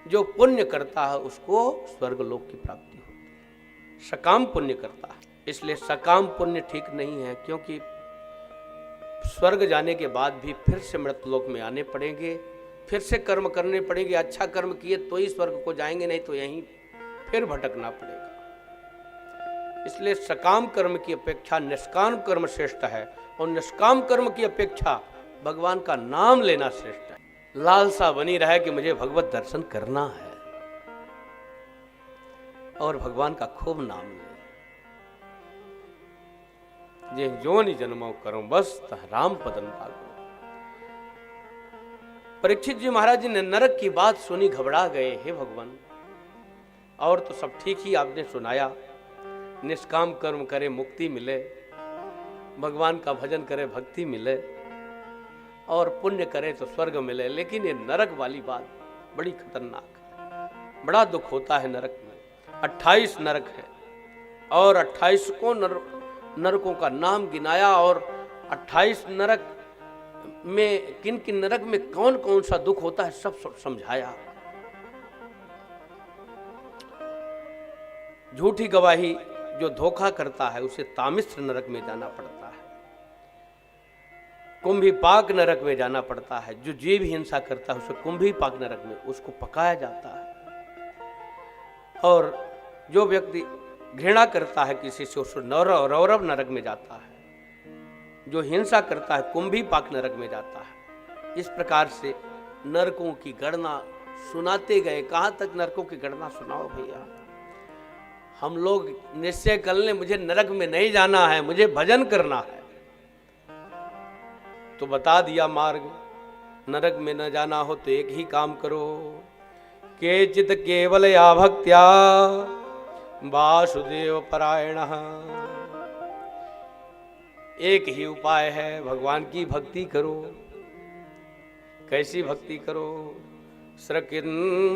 जो पुण्य करता है उसको स्वर्ग लोक की प्राप्ति होती है, सकाम पुण्य करता है। इसलिए सकाम पुण्य ठीक नहीं है, क्योंकि स्वर्ग जाने के बाद भी फिर से मृतलोक में आने पड़ेंगे, फिर से कर्म करने पड़ेंगे। अच्छा कर्म किए तो ही स्वर्ग को जाएंगे, नहीं तो यहीं फिर भटकना पड़ेगा। इसलिए सकाम कर्म की अपेक्षा निष्काम कर्म श्रेष्ठ है, और निष्काम कर्म की अपेक्षा भगवान का नाम लेना श्रेष्ठ है। लालसा बनी रहे कि मुझे भगवत दर्शन करना है और भगवान का खूब नाम ले। जे जोनि जन्मों करूं बस तह राम पदन पागो। परीक्षित जी महाराज जी ने नरक की बात सुनी, घबरा गए। हे भगवान, और तो सब ठीक ही आपने सुनाया, निष्काम कर्म करे मुक्ति मिले, भगवान का भजन करे भक्ति मिले, और पुण्य करे तो स्वर्ग मिले, लेकिन ये नरक वाली बात बड़ी खतरनाक है। बड़ा दुख होता है नरक में। 28 नरक है और 28 को नरकों का नाम गिनाया, और 28 नरक में किन किन नरक में कौन कौन सा दुख होता है सब समझाया। झूठी गवाही जो धोखा करता है उसे तामिस्र नरक में जाना पड़ता है, कुंभीपाक नरक में जाना पड़ता है। जो जीव हिंसा करता है उसे कुंभीपाक नरक में उसको पकाया जाता है, और जो व्यक्ति घृणा करता है किसी से उसे रौरव नरक में जाता है। जो हिंसा करता है कुंभीपाक नरक में जाता है। इस प्रकार से नरकों की गणना सुनाते गए। कहाँ तक नरकों की गणना सुनाओ भैया। हम लोग निश्चय कर लें मुझे नरक में नहीं जाना है, मुझे भजन करना है, तो बता दिया मार्ग। नरक में न जाना हो तो एक ही काम करो, केचित केवल या भक्त्या वासुदेव परायण। एक ही उपाय है, भगवान की भक्ति करो। कैसी भक्ति करो? सृकिन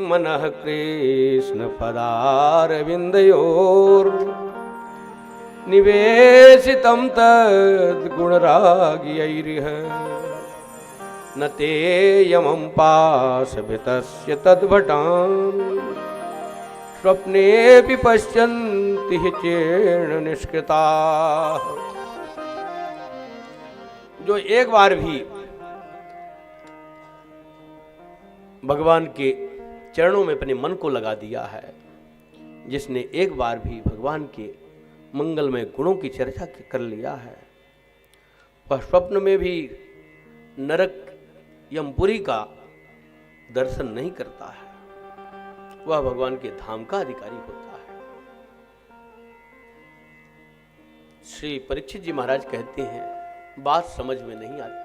मनः कृष्ण पदारविंदयोर निवेशितं तद्गुणरागियैरिह न ते यमं पाशभितस्य तद्भटान् स्वप्नेऽपि पश्यन्ति चेर्ण निष्कृताः। जो एक बार भी भगवान के चरणों में अपने मन को लगा दिया है, जिसने एक बार भी भगवान के मंगलमय गुणों की चर्चा कर लिया है, वह स्वप्न में भी नरक यमपुरी का दर्शन नहीं करता है, वह भगवान के धाम का अधिकारी होता है। श्री परीक्षित जी महाराज कहते हैं बात समझ में नहीं आती।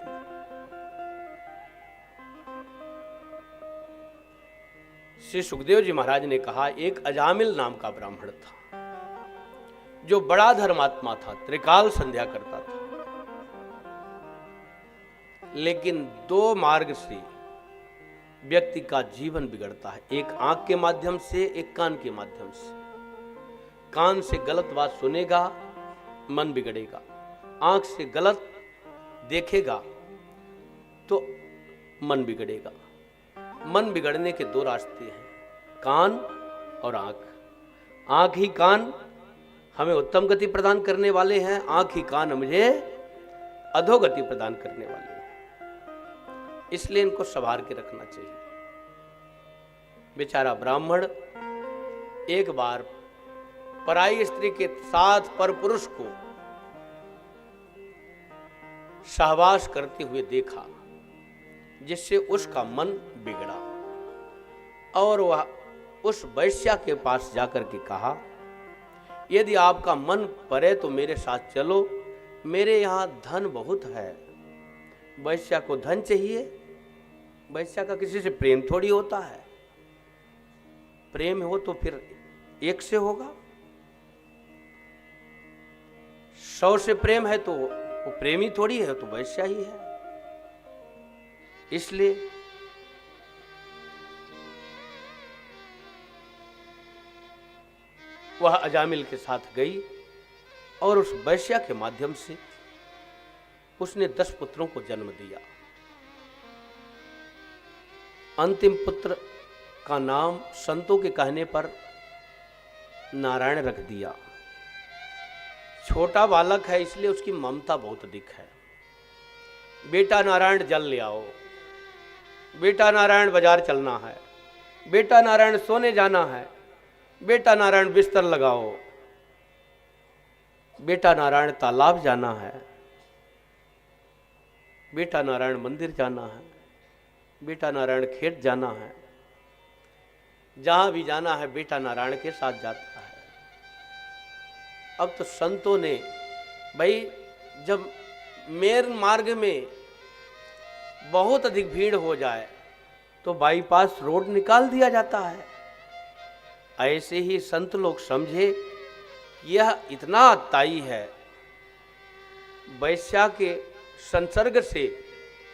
श्री सुखदेव जी महाराज ने कहा एक अजामिल नाम का ब्राह्मण था, जो बड़ा धर्मात्मा था, त्रिकाल संध्या करता था, लेकिन दो मार्ग से व्यक्ति का जीवन बिगड़ता है। एक आंख के माध्यम से, एक कान के माध्यम से। कान से गलत बात सुनेगा, मन बिगड़ेगा। आंख से गलत देखेगा तो मन बिगड़ेगा। मन बिगड़ने के दो रास्ते हैं, कान और आंख। आंख ही कान हमें उत्तम गति प्रदान करने वाले हैं, आंख ही कान मुझे अधोगति प्रदान करने वाले हैं। इसलिए इनको संभाल के रखना चाहिए। बेचारा ब्राह्मण एक बार पराई स्त्री के साथ परपुरुष को सहवास करते हुए देखा, जिससे उसका मन बिगड़ा, और वह उस वैश्या के पास जाकर के कहा यदि आपका मन परे तो मेरे साथ चलो, मेरे यहाँ धन बहुत है। वैश्या को धन चाहिए? वैश्या का किसी से प्रेम थोड़ी होता है। प्रेम हो तो फिर एक से होगा। 100 से प्रेम है तो वो प्रेमी थोड़ी है, तो वैश्या ही है। इसलिए वह अजामिल के साथ गई और उस वैश्या के माध्यम से उसने 10 पुत्रों को जन्म दिया। अंतिम पुत्र का नाम संतों के कहने पर नारायण रख दिया। छोटा बालक है इसलिए उसकी ममता बहुत अधिक है। बेटा नारायण जल ले आओ, बेटा नारायण बाजार चलना है, बेटा नारायण सोने जाना है, बेटा नारायण बिस्तर लगाओ, बेटा नारायण तालाब जाना है, बेटा नारायण मंदिर जाना है, बेटा नारायण खेत जाना है। जहां भी जाना है बेटा नारायण के साथ जाता है। अब तो संतों ने भाई जब मेर मार्ग में बहुत अधिक भीड़ हो जाए तो बाईपास रोड निकाल दिया जाता है। ऐसे ही संत लोग समझे यह इतना अत्याई है, वैश्या के संसर्ग से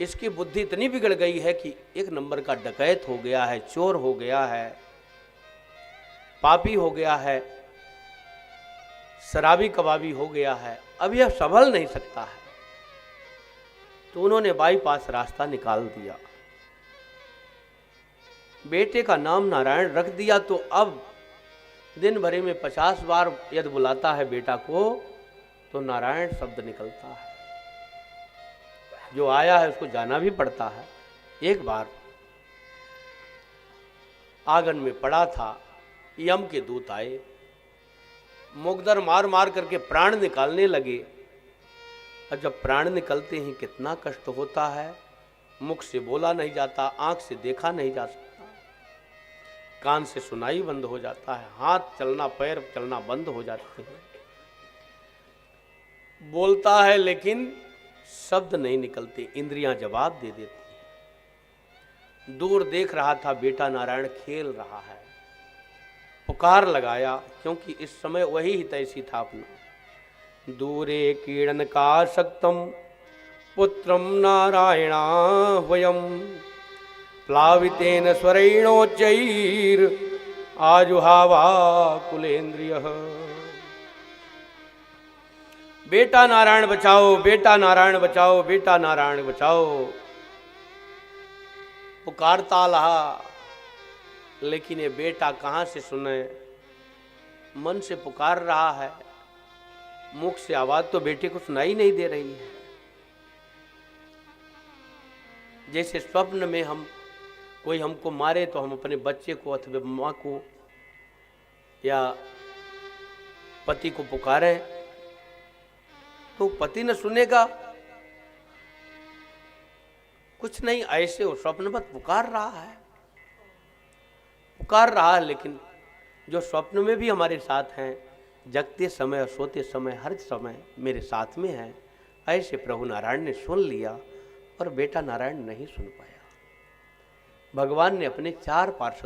इसकी बुद्धि इतनी बिगड़ गई है कि एक नंबर का डकैत हो गया है, चोर हो गया है, पापी हो गया है, शराबी कबाबी हो गया है, अब यह संभल नहीं सकता है। तो उन्होंने बाईपास रास्ता निकाल दिया, बेटे का नाम नारायण रख दिया। तो अब दिन भर में 50 बार यदि बुलाता है बेटा को तो नारायण शब्द निकलता है। जो आया है उसको जाना भी पड़ता है। एक बार आंगन में पड़ा था, यम के दूत आए, मुकदर मार मार करके प्राण निकालने लगे। और जब प्राण निकलते हैं कितना कष्ट होता है। मुख से बोला नहीं जाता, आंख से देखा नहीं जा सकता, कान से सुनाई बंद हो जाता है, हाथ चलना पैर चलना बंद हो जाते हैं। बोलता है लेकिन शब्द नहीं निकलते, इंद्रियां जवाब दे देती हैं। दूर देख रहा था बेटा नारायण खेल रहा है, पुकार लगाया, क्योंकि इस समय वही हितैषी था अपना। दूरे कीड़न का शक्तम पुत्रम नारायणा वयम प्लावितेन स्वरेणोच्चैर आजुहावा कुलेन्द्रियः। बेटा नारायण बचाओ, बेटा नारायण बचाओ, बेटा नारायण बचाओ, पुकारता रहा। लेकिन ये बेटा कहाँ से सुने, मन से पुकार रहा है, मुख से आवाज तो बेटे को सुनाई नहीं दे रही है। जैसे स्वप्न में हम कोई हमको मारे तो हम अपने बच्चे को अथवा माँ को या पति को पुकारें तो पति न सुनेगा, कुछ नहीं, ऐसे वो स्वप्नवत पुकार रहा है, पुकार रहा है। लेकिन जो स्वप्न में भी हमारे साथ हैं, जगते समय और सोते समय हर समय मेरे साथ में है, ऐसे प्रभु नारायण ने सुन लिया और बेटा नारायण नहीं सुन पाया। भगवान ने अपने 4 पार्षद